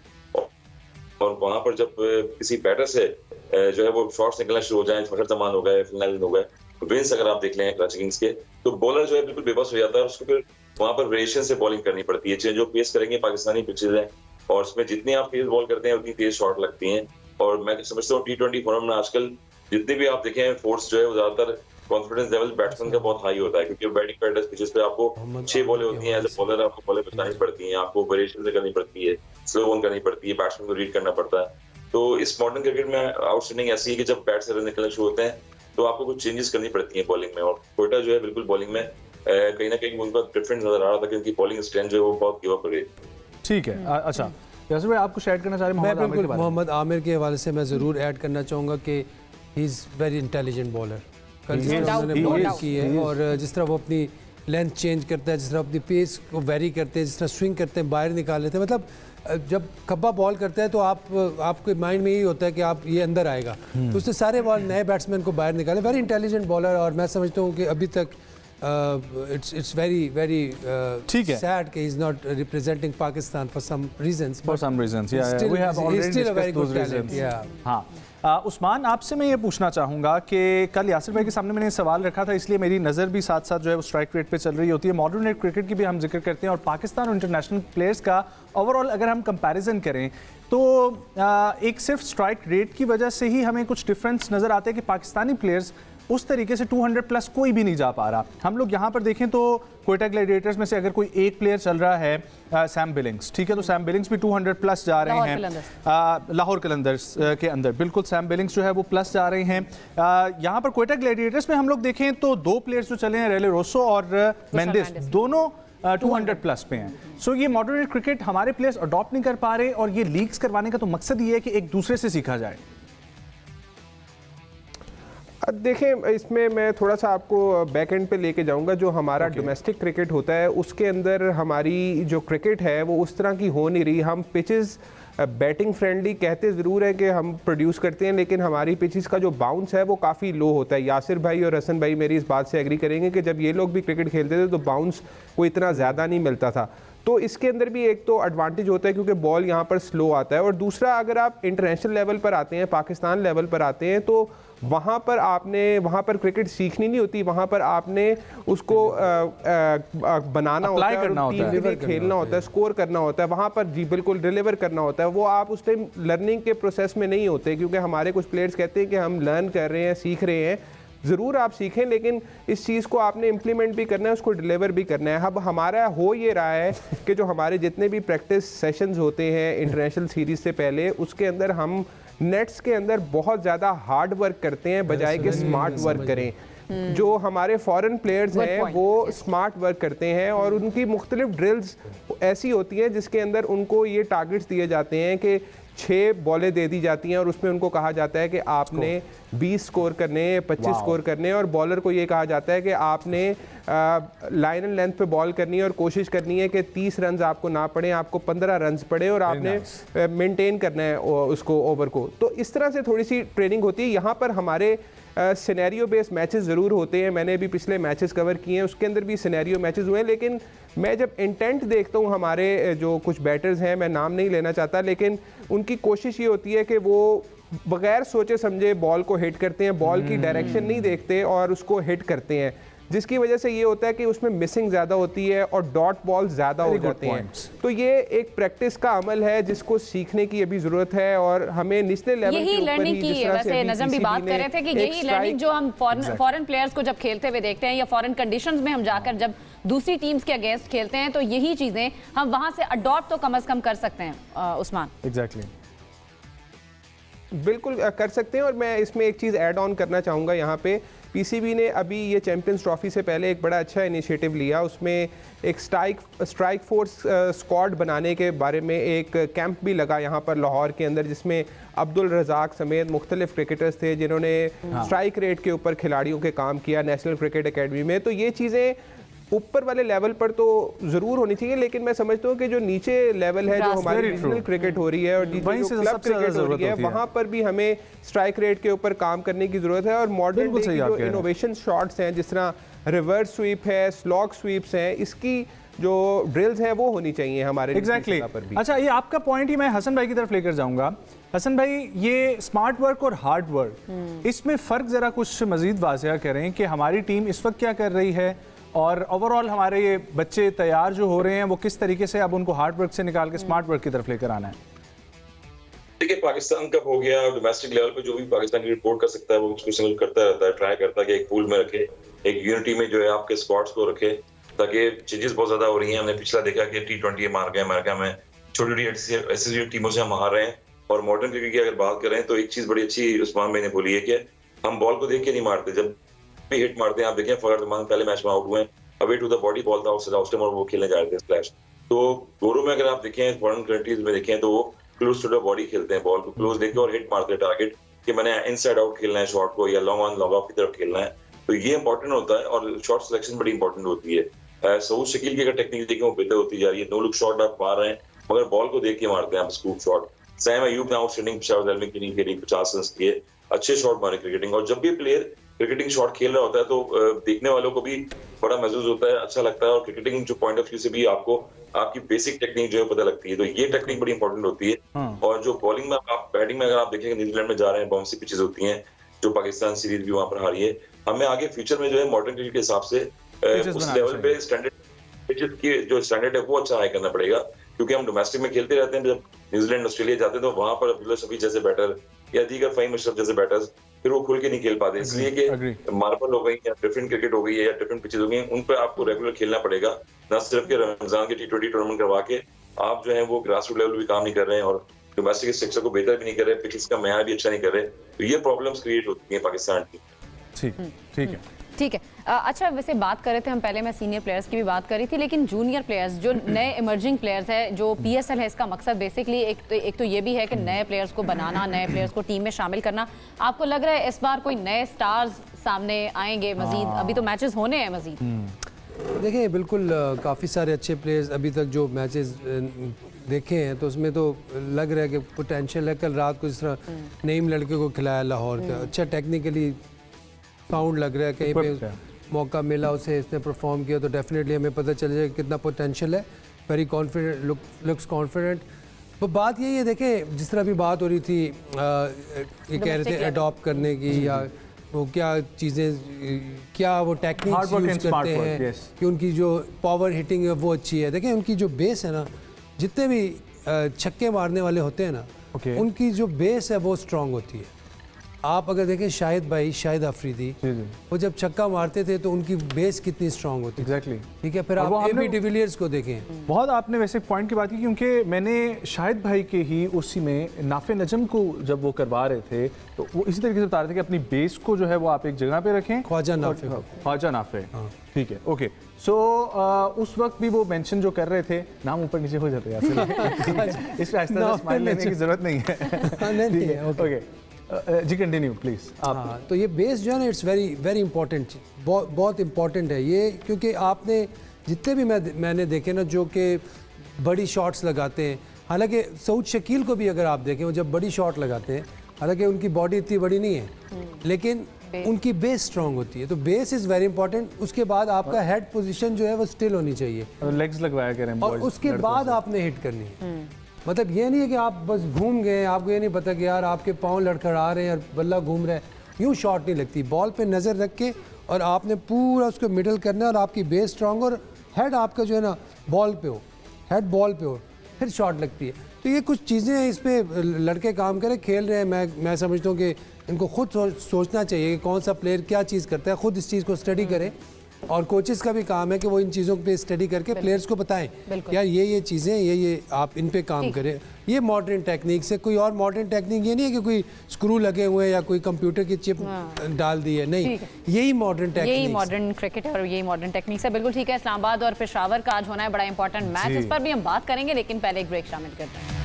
और वहां पर जब किसी बैटर से जो है वो शॉट्स निकलना शुरू हो जाए, फखर जमान हो गए, फिलहाल हो गए, विंस अगर आप देख लें कराची किंग्स के, तो बॉलर जो है बिल्कुल बेबस हो जाता है, और उसको फिर वहां पर वेरिएशन से बॉलिंग करनी पड़ती है। चेंज ऑफ पेस करेंगे, पाकिस्तानी पिचेज है और उसमें जितनी आप तेज बॉल करते हैं उतनी तेज शॉट लगती हैं। और मैं समझता हूँ T20 फॉर्म में आजकल जितने भी आप देखें फोर्स जो है वो ज्यादातर कॉन्फिडेंस लेवल बैट्समैन का बहुत हाई होता है, क्योंकि बैटिंग पैटर्न पिचेस पे आपको 6 बॉलें होती हैं, एज ए बॉलर आपको बॉलें बचानी पड़ती हैं, आपको वेरिएशन से करनी पड़ती है, स्लो ऑन करनी पड़ती है, बैट्समैन को रीड करना पड़ता है। तो इस मॉडर्न क्रिकेट में आउटस्टैंडिंग ऐसी है कि जब बैट से रन निकलने शुरू होते हैं तो आपको कुछ चेंजेस करनी पड़ती हैं बॉलिंग में, और कोटा जो है बिल्कुल बॉलिंग में कहीं ना कहीं उनका डिफरेंस नजर आ रहा था, क्योंकि बॉलिंग स्ट्रेंथ जो है वो बहुत गिव अप हो गई। ठीक है, अच्छा यासिर भाई आप कुछ ऐड करना चाह रहे हैं? मैं बिल्कुल मोहम्मद आमिर के हवाले से मैं ज़रूर ऐड करना चाहूँगा कि he is very intelligent bowler. कल जिस तरह उन्होंने बॉलिंग की है और जिस तरह वो अपनी लेंथ चेंज करता है, जिस तरह अपनी पेस को वेरी करते हैं, जिस तरह स्विंग करते हैं, बाहर निकाल लेते हैं, मतलब जब कब्बा बॉल करता है तो आपके माइंड में यही होता है कि आप ये अंदर आएगा, तो उसने सारे बॉल नए बैट्समैन को बाहर निकाले। वेरी इंटेलिजेंट बॉलर, और मैं समझता हूँ कि अभी तक it's very sad that he's not representing Pakistan for some reasons. Yeah, we have already discussed those reasons. हाँ, उस्मान आपसे मैं ये पूछना चाहूँगा कि कल यासिर भाई के सामने मैंने सवाल रखा था, इसलिए मेरी नज़र भी साथ साथ जो है वो स्ट्राइक रेट पे चल रही होती है। मॉडर्न डे क्रिकेट की भी हम जिक्र करते हैं, और पाकिस्तान और इंटरनेशनल प्लेयर्स का ओवरऑल अगर हम कंपैरिजन करें तो एक सिर्फ स्ट्राइक रेट की वजह से ही हमें कुछ डिफरेंस नज़र आते हैं कि पाकिस्तानी प्लेयर्स उस तरीके से 200 प्लस कोई भी नहीं जा पा रहा। हम लोग यहाँ पर देखें तो कोयटा ग्लैडिएटर्स में से अगर कोई एक प्लेयर चल रहा है सैम बिलिंग्स, ठीक है, तो सैम बिलिंग्स भी 200 प्लस जा रहे हैं लाहौर कलंदर्स के अंदर, बिल्कुल सैम बिलिंग्स जो है वो प्लस जा रहे हैं। यहाँ पर कोयटा ग्लैडिएटर्स में हम लोग देखें तो 2 प्लेयर्स जो चले हैं, रेले रोसो और मेंडिस, दोनों 200 प्लस पे हैं। सो ये मॉडर्न क्रिकेट हमारे प्लेयर्स अडॉप्ट नहीं कर पा रहे, और ये लीग्स करवाने का तो मकसद ये है कि एक दूसरे से सीखा जाए। देखें, इसमें मैं थोड़ा सा आपको बैक एंड पे लेके जाऊंगा। जो हमारा डोमेस्टिक क्रिकेट होता है उसके अंदर हमारी जो क्रिकेट है वो उस तरह की हो नहीं रही। हम पिचेस बैटिंग फ्रेंडली कहते ज़रूर है कि हम प्रोड्यूस करते हैं, लेकिन हमारी पिचेस का जो बाउंस है वो काफ़ी लो होता है। यासिर भाई और हसन भाई मेरी इस बात से एग्री करेंगे कि जब ये लोग भी क्रिकेट खेलते थे तो बाउंस को इतना ज़्यादा नहीं मिलता था। तो इसके अंदर भी एक तो एडवांटेज होता है क्योंकि बॉल यहाँ पर स्लो आता है, और दूसरा अगर आप इंटरनेशनल लेवल पर आते हैं, पाकिस्तान लेवल पर आते हैं, तो वहाँ पर क्रिकेट सीखनी नहीं होती, वहाँ पर आपने उसको बनाना होता है, टीम के लिए खेलना होता है, स्कोर करना होता है, वहाँ पर जी बिल्कुल डिलीवर करना होता है। वो आप उस टाइम लर्निंग के प्रोसेस में नहीं होते, क्योंकि हमारे कुछ प्लेयर्स कहते हैं कि हम लर्न कर रहे हैं, सीख रहे हैं। ज़रूर आप सीखें, लेकिन इस चीज़ को आपने इम्प्लीमेंट भी करना है, उसको डिलीवर भी करना है। अब हमारा हो ये रहा है कि जो हमारे जितने भी प्रैक्टिस सेशंस होते हैं इंटरनेशनल सीरीज़ से पहले, उसके अंदर हम नेट्स के अंदर बहुत ज़्यादा हार्ड वर्क करते हैं बजाय कि स्मार्ट वर्क करें। जो हमारे फॉरेन प्लेयर्स हैं वो स्मार्ट वर्क करते हैं, और उनकी मुख्तलिफ ड्रिल्स ऐसी होती हैं जिसके अंदर उनको ये टारगेट्स दिए जाते हैं कि 6 बॉलें दे दी जाती हैं, और उसमें उनको कहा जाता है कि आपने 20 स्कोर करने, 25 स्कोर करने, और बॉलर को ये कहा जाता है कि आपने लाइन एंड लेंथ पे बॉल करनी है और कोशिश करनी है कि 30 रन आपको ना पड़े, आपको 15 रन पड़े, और आपने मेंटेन करना है उसको ओवर को। तो इस तरह से थोड़ी सी ट्रेनिंग होती है। यहाँ पर हमारे सिनेरियो बेस्ड मैचेस ज़रूर होते हैं, मैंने भी पिछले मैचेस कवर किए हैं, उसके अंदर भी सिनेरियो मैचेस हुए हैं, लेकिन मैं जब इंटेंट देखता हूँ हमारे जो कुछ बैटर्स हैं, मैं नाम नहीं लेना चाहता, लेकिन उनकी कोशिश ये होती है कि वो बगैर सोचे समझे बॉल को हिट करते हैं, बॉल की डायरेक्शन नहीं देखते और उसको हिट करते हैं, जिसकी वजह से ये होता है कि उसमें मिसिंग ज़्यादा होती है और डॉट बॉल ज़्यादा हो जाते हैं। तो ये एक प्रैक्टिस का अमल है जिसको सीखने की अभी ज़रूरत है और हमें नेशनल लेवल यही लर्निंग की है। वैसे नजम भी बात कर रहे थे कि यही लर्निंग जो हम फॉरेन प्लेयर्स को जब खेलते हुए देखते हैं या फॉरेन कंडीशंस में हम जाकर जब दूसरी टीम्स के अगेंस्ट खेलते हैं तो यही चीज़ें हम वहाँ से अडॉप्ट तो कम से कम कर सकते हैं। उस्मान एग्जैक्टली बिल्कुल कर सकते हैं और मैं इसमें एक चीज़ ऐड ऑन करना चाहूँगा यहाँ पे, पीसीबी ने अभी ये चैंपियंस ट्रॉफी से पहले एक बड़ा अच्छा इनिशिएटिव लिया, उसमें एक स्ट्राइक फोर्स स्क्वाड बनाने के बारे में एक कैंप भी लगा यहाँ पर लाहौर के अंदर, जिसमें अब्दुल रज़ाक समेत मुख्तलिफ क्रिकेटर्स थे जिन्होंने स्ट्राइक रेट के ऊपर खिलाड़ियों के काम किया नेशनल क्रिकेट एकेडमी में। तो ये चीज़ें ऊपर वाले लेवल पर तो ज़रूर होनी चाहिए, लेकिन मैं समझता हूँ कि जो नीचे लेवल है, जो हमारी रीजनल क्रिकेट हो रही है और जो क्लब क्रिकेट हो रही है, वहाँ पर भी हमें स्ट्राइक रेट के ऊपर काम करने की ज़रूरत है। और मॉडर्न डे की जो इनोवेशन शॉट्स हैं, जिस तरह रिवर्स स्वीप है, स्लॉग स्वीप्स हैं, इसकी जो ड्रिल्स हैं वो होनी चाहिए हमारे एग्जैक्टली पर भी। अच्छा, ये आपका पॉइंट ही मैं हसन भाई की तरफ लेकर जाऊंगा। हसन भाई, ये स्मार्ट वर्क और हार्ड वर्क, इसमें फ़र्क ज़रा कुछ मज़ीद वाज़ेह करें कि हमारी टीम इस वक्त क्या कर रही है और ओवरऑल हमारे ये बच्चे तैयार जो हो रहे हैं वो किस तरीके से अब उनको हार्ड वर्क से निकाल के स्मार्ट वर्क की तरफ लेकर आना है। देखिए, पाकिस्तान कप हो गया, डोमेस्टिक लेवल पे जो भी पाकिस्तान की रिपोर्ट कर सकता है वो कुछ कुछ करता रहता है, ट्राई करता है कि एक पूल में रखे, एक यूनिटी में जो है आपके स्क्वाड्स को रखे, ताकि चेंजेस बहुत ज्यादा हो रही हैं। हमने पिछला देखा कि T20 मार गए अमेरिका में, छोटी छोटी ऐसी टीमों से हम हार रहे हैं। और मॉडर्न क्रिकेट की अगर बात करें तो एक चीज बड़ी अच्छी उस्मान भाई ने बोली है कि हम बॉल को देख के नहीं मारते, जब भी हिट मारते हैं। आप देखें फखर जमान पहले मैच में आउट हुए, away to the body ball था और वो खेलने जा रहे थे स्प्लैश। तो गोरों में अगर आप देखें, फॉरेन कंट्रीज में देखें तो वो क्लोज टू द बॉडी खेलते हैं, बॉल को क्लोज देके और हिट मारते हैं टारगेट कि मैंने इनसाइड आउट खेलना है शॉट को या लॉन्ग ऑन लॉन्ग ऑफ की तरफ खेलना है। तो ये इंपॉर्टेंट होता है और शॉट सिलेक्शन बड़ी इंपॉर्टेंट होती है। सऊद शकील की अगर टेक्निक देखें वो बेहतर होती जा रही है, नो लुक शॉट आप मार रहे हैं मगर बॉल को देख के मारते हैं आप स्कूप शॉट। सैम अयूब ने आउटस्टैंडिंग पेशावर ज़लमी की टीम के लिए 50 रन किए, अच्छे शॉट मारे क्रिकेटिंग। और जब भी प्लेयर क्रिकेटिंग शॉट खेल रहा होता है तो देखने वालों को भी बड़ा महसूस होता है, अच्छा लगता है और क्रिकेटिंग जो पॉइंट ऑफ व्यू से भी आपको आपकी बेसिक टेक्निक जो है पता लगती है। तो ये टेक्निक बड़ी इंपॉर्टेंट होती है। और जो बॉलिंग में आप बैटिंग में अगर आप देखेंगे, न्यूजीलैंड में जा रहे हैं, बाउंसी पिचेस होती हैं, जो पाकिस्तान सीरीज भी वहां पर हारी है। हमें आगे फ्यूचर में जो है मॉडर्न क्रिकेट के हिसाब से उस लेवल पे स्टैंडर्ड पिचेस की जो स्टैंडर्ड है वो अच्छा हाई करना पड़ेगा, क्योंकि हम डोमेस्टिक में खेलते रहते हैं। जब न्यूजीलैंड ऑस्ट्रेलिया जाते हैं तो वहां पर अब्दुल्ला शफी जैसे बैटर या दीगर फ़हीम अशरफ जैसे बैटर्स फिर वो खुल के नहीं खेल पाते, इसलिए कि मार्बल हो गई या डिफरेंट क्रिकेट हो गई है या डिफरेंट पिचेस हो गई, उन पर आपको रेगुलर खेलना पड़ेगा। न सिर्फ के रमजान के T20 टूर्नामेंट करवा के आप जो है वो ग्रास रूट लेवल भी काम नहीं कर रहे हैं और डोमेस्टिक स्ट्रक्चर को बेहतर भी नहीं कर रहे, पिचेस का मैार भी अच्छा नहीं कर रहे। तो ये प्रॉब्लम्स क्रिएट होती हैं पाकिस्तान की। ठीक है। अच्छा, वैसे बात कर रहे थे हम पहले, मैं सीनियर प्लेयर्स की भी बात कर रही थी, लेकिन जूनियर प्लेयर्स जो नए इमर्जिंग प्लेयर्स है, जो PSL है, इसका मकसद बेसिकली एक तो ये भी है कि नए प्लेयर्स को बनाना, नए प्लेयर्स को टीम में शामिल करना। आपको लग रहा है इस बार कोई नए स्टार्स सामने आएंगे मजीद? अभी तो मैचेस होने हैं मजीद। देखिए, बिल्कुल काफ़ी सारे अच्छे प्लेयर्स अभी तक जो मैचेस देखे हैं तो उसमें तो लग रहा है कि पोटेंशियल है। कल रात को जिस तरह नईम लड़के को खिलाया लाहौर का, अच्छा टेक्निकली साउंड लग रहा है, कहीं पे मौका मिला उसे, इसने परफॉर्म किया तो डेफिनेटली हमें पता चल जाएगा कितना पोटेंशियल है। Very confident, looks confident. तो बात यही है, देखें जिस तरह भी बात हो रही थी, ये कह रहे थे अडॉप्ट करने की या वो क्या चीज़ें, क्या वो टेक्निक्स यूज़ करते हैं कि उनकी जो पावर हिटिंग है वो अच्छी है। देखें उनकी जो बेस है ना, जितने भी छक्के मारने वाले होते हैं ना, उनकी जो बेस है वो स्ट्रांग होती है। आप अगर देखें शाहिद अफरीदी, वो जब छक्का मारते थे तो उनकी बेस कितनी स्ट्रांग होती है। एग्जैक्टली, ठीक है। फिर आप AB डिविलियर्स को देखें, बहुत आपने वैसे पॉइंट की बात की, क्योंकि मैंने शाहिद भाई के ही उसी में नाफे नजम को जब वो करवा रहे थे तो वो इसी तरीके से बता रहे थे कि अपनी बेस को जो है वो आप एक जगह पे रखें। ख्वाजा नाफे, ठीक है, ओके। सो उस वक्त भी वो मेंशन जो कर रहे थे, नाम ऊपर नीचे हो जाते हैं इस पे आहिस्ता स्माइल लेने की जरूरत नहीं है। ओके जी, कंटिन्यू प्लीज आप। हाँ, तो ये बेस जो है ना, इट्स वेरी इंपॉर्टेंट, बहुत इंपॉर्टेंट है ये, क्योंकि आपने जितने भी मैंने देखे ना जो कि बड़ी शॉट्स लगाते हैं, हालांकि सऊद शकील को भी अगर आप देखें वो जब बड़ी शॉट लगाते हैं, हालांकि उनकी बॉडी इतनी बड़ी नहीं है, लेकिन उनकी बेस स्ट्रांग होती है, तो बेस इज़ वेरी इंपॉर्टेंट। उसके बाद आपका हेड पोजीशन जो है वो स्टिल होनी चाहिए, लेग्स लगवाया करें, और उसके बाद आपने हिट करनी है। मतलब ये नहीं है कि आप बस घूम गए, आपको ये नहीं पता कि यार आपके पाँव लड़खड़ा रहे हैं और बल्ला घूम रहा है, यूँ शॉट नहीं लगती। बॉल पे नज़र रख के और आपने पूरा उसको मिडल करना है, और आपकी बेस स्ट्रांग और हेड आपका जो है ना बॉल पे हो, हेड बॉल पे हो, फिर शॉट लगती है। तो ये कुछ चीज़ें हैं, इस पर लड़के काम करें, खेल रहे हैं। मैं समझता हूँ कि इनको खुद सोचना चाहिए कि कौन सा प्लेयर क्या चीज़ करता है, खुद इस चीज़ को स्टडी करें, और कोचेस का भी काम है कि वो इन चीज़ों पे स्टडी करके प्लेयर्स को बताएं यार ये चीज़ें ये आप इन पे काम करें। ये मॉडर्न टेक्निक से, कोई और मॉडर्न टेक्निक ये नहीं है कि कोई स्क्रू लगे हुए हैं या कोई कंप्यूटर की चिप डाल दी है, नहीं, यही मॉडर्न टेक्निक, यही मॉडर्न क्रिकेट और यही मॉडर्न टेक्निक्स है। बिल्कुल ठीक है। इस्लामाबाद और पेशावर का आज होना है बड़ा इंपॉर्टेंट मैच, इस पर भी हम बात करेंगे, लेकिन पहले एक ब्रेक शामिल करते हैं।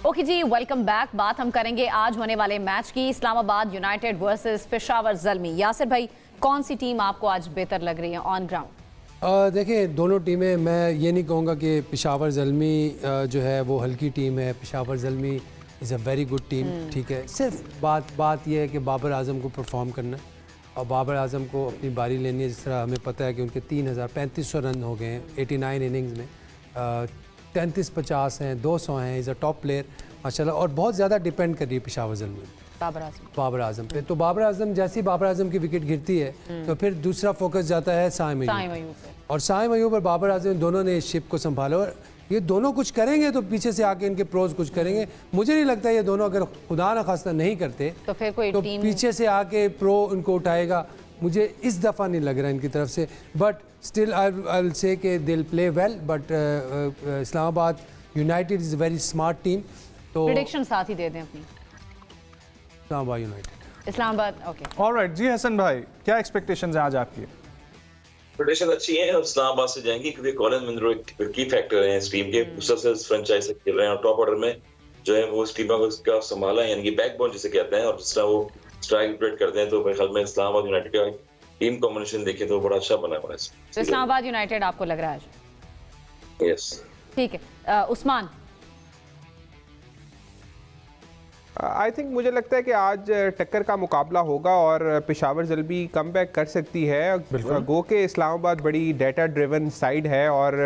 ओके जी, वेलकम बैक। बात हम करेंगे आज होने वाले मैच की, इस्लामाबाद यूनाइटेड वर्सेस पेशावर ज़ल्मी। यासिर भाई, कौन सी टीम आपको आज बेहतर लग रही है ऑन ग्राउंड? देखिए दोनों टीमें, मैं ये नहीं कहूँगा कि पेशावर ज़ल्मी जो है वो हल्की टीम है। Peshawar Zalmi is a very good team, ठीक है। सिर्फ बात यह है कि बाबर आजम को परफॉर्म करना है, और बाबर आजम को अपनी बारी लेनी है। जिस तरह हमें पता है कि उनके 3500 रन हो गए हैं 89 इनिंग्स में, 33-50 हैं, 200 हैं। इज़ अ टॉप प्लेयर माशाल्लाह, और बहुत ज़्यादा डिपेंड कर रही है पेशावर ज़ल्मी बाबर आजम पे। तो बाबर आजम, जैसी बाबर आजम की विकेट गिरती है तो फिर दूसरा फोकस जाता है साइम अयूब, और साइम अयूब और बाबर आजम दोनों ने इस शिप को संभाला, और ये दोनों कुछ करेंगे तो पीछे से आके इनके प्रोज कुछ करेंगे। मुझे नहीं लगता ये दोनों अगर खुदा ना खास्ता नहीं करते तो फिर कोई टीम पीछे से आके प्रो उनको उठाएगा। मुझे इस दफ़ा नहीं लग रहा इनकी तरफ से, but still I will say कि they will play well. But Islamabad United is a very smart team. तो प्रेडिक्शन साथ ही दे दें अपनी। Islamabad United, Islamabad. Okay, alright जी। हसन भाई, क्या एक्सपेक्टेशंस हैं आज आपकी? प्रेडिक्शन अच्छी है, और इस्लामाबाद से जाएंगी क्योंकि कॉलिन मुनरो एक की फैक्टर है इस टीम के, उस तरह से फ्रेंचाइज से खेल रहे हैं, और टॉप ऑर्डर में जो है वो इस टीम को संभाला है, यानी कि बैकबोन जिसे कहते हैं, और जिस तरह वो स्ट्राइक ऑपरेट करते हैं, तो मेरे ख्याल में इस्लामाबाद यूनाइटेड का टीम कॉम्बिनेशन देखें तो बड़ा अच्छा बना है। तो इस्लामाबाद यूनाइटेड आपको लग रहा है आज? यस, ठीक है। उस्मान, आई थिंक मुझे लगता है कि आज टक्कर का मुकाबला होगा और पेशावर ज़ल्मी कमबैक कर सकती है। गो के इस्लामाबाद बड़ी डेटा ड्रिवन साइड है, और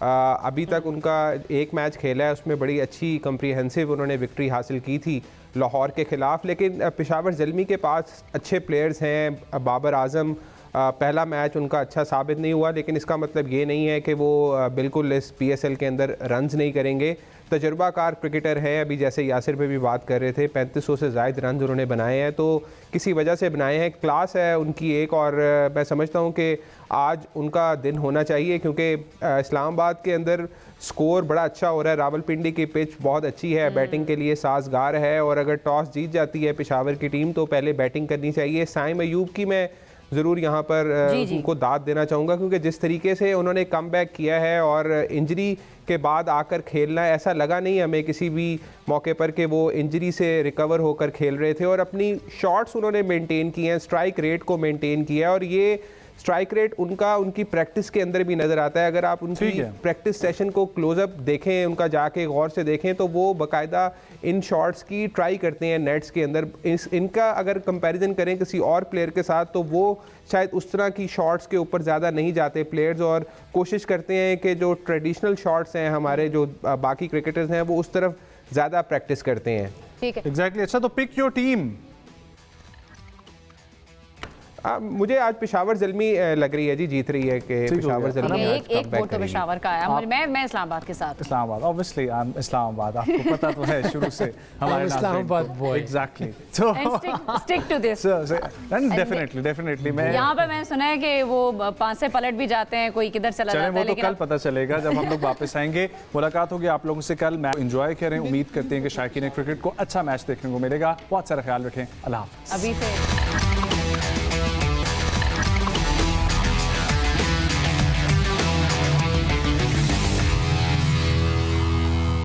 अभी तक उनका एक मैच खेला है, उसमें बड़ी अच्छी कम्प्रीहेंसिव उन्होंने विक्ट्री हासिल की थी लाहौर के ख़िलाफ़। लेकिन पेशावर ज़ल्मी के पास अच्छे प्लेयर्स हैं। बाबर आजम पहला मैच उनका अच्छा साबित नहीं हुआ, लेकिन इसका मतलब ये नहीं है कि वो बिल्कुल इस PSL के अंदर रन्स नहीं करेंगे। तजुर्बाकार क्रिकेटर हैं, अभी जैसे यासिर पे भी बात कर रहे थे, 3500 से ज़ायद रन उन्होंने बनाए हैं, तो किसी वजह से बनाए हैं। क्लास है उनकी एक, और मैं समझता हूँ कि आज उनका दिन होना चाहिए, क्योंकि इस्लामाबाद के अंदर स्कोर बड़ा अच्छा हो रहा है। रावलपिंडी की पिच बहुत अच्छी है, बैटिंग के लिए साजगार है, और अगर टॉस जीत जाती है पेशावर की टीम तो पहले बैटिंग करनी चाहिए। साइम अयूब की मैं ज़रूर यहाँ पर उनको दाद देना चाहूँगा, क्योंकि जिस तरीके से उन्होंने कमबैक किया है और इंजरी के बाद आकर खेलना, ऐसा लगा नहीं हमें किसी भी मौके पर कि वो इंजरी से रिकवर होकर खेल रहे थे, और अपनी शॉट्स उन्होंने मेंटेन किए हैं, स्ट्राइक रेट को मेंटेन किया है, और ये स्ट्राइक रेट उनकी प्रैक्टिस के अंदर भी नज़र आता है। अगर आप उनकी प्रैक्टिस सेशन को क्लोजअप देखें, उनका जाके गौर से देखें, तो वो बाकायदा इन शॉट्स की ट्राई करते हैं नेट्स के अंदर। इनका अगर कंपैरिजन करें किसी और प्लेयर के साथ, तो वो शायद उस तरह की शॉट्स के ऊपर ज़्यादा नहीं जाते प्लेयर्स, और कोशिश करते हैं कि जो ट्रेडिशनल शॉट्स हैं हमारे जो बाकी क्रिकेटर्स हैं वो उस तरफ ज़्यादा प्रैक्टिस करते हैं। ठीक है, एग्जैक्टली। अच्छा, तो पिक योर टीम। मुझे आज पेशावर ज़ल्मी लग रही है जी, जीत रही है कि पेशावर ज़ल्मी एक वोट तो पेशावर का आया। मैं इस्लामाबाद के साथ। Islamabad, obviously I am Islamabad, आपको पता तो है शुरू से हमारे इस्लामाबाद बॉय। एग्जैक्टली, तो स्टिक टू दिस। डेफिनेटली मैं यहाँ पे मैंने सुना है कि वो 5 से पलट भी जाते हैं, कोई किधर चला जाता है, वो तो कल पता चलेगा जब हम लोग वापस आएंगे। मुलाकात होगी आप लोगों से कल। मैच एंजॉय करें, उम्मीद करते हैं कि शायकीन क्रिकेट को अच्छा मैच देखने को मिलेगा। बहुत सारा ख्याल रखें, अल्लाह हाफ़िज़। अभी से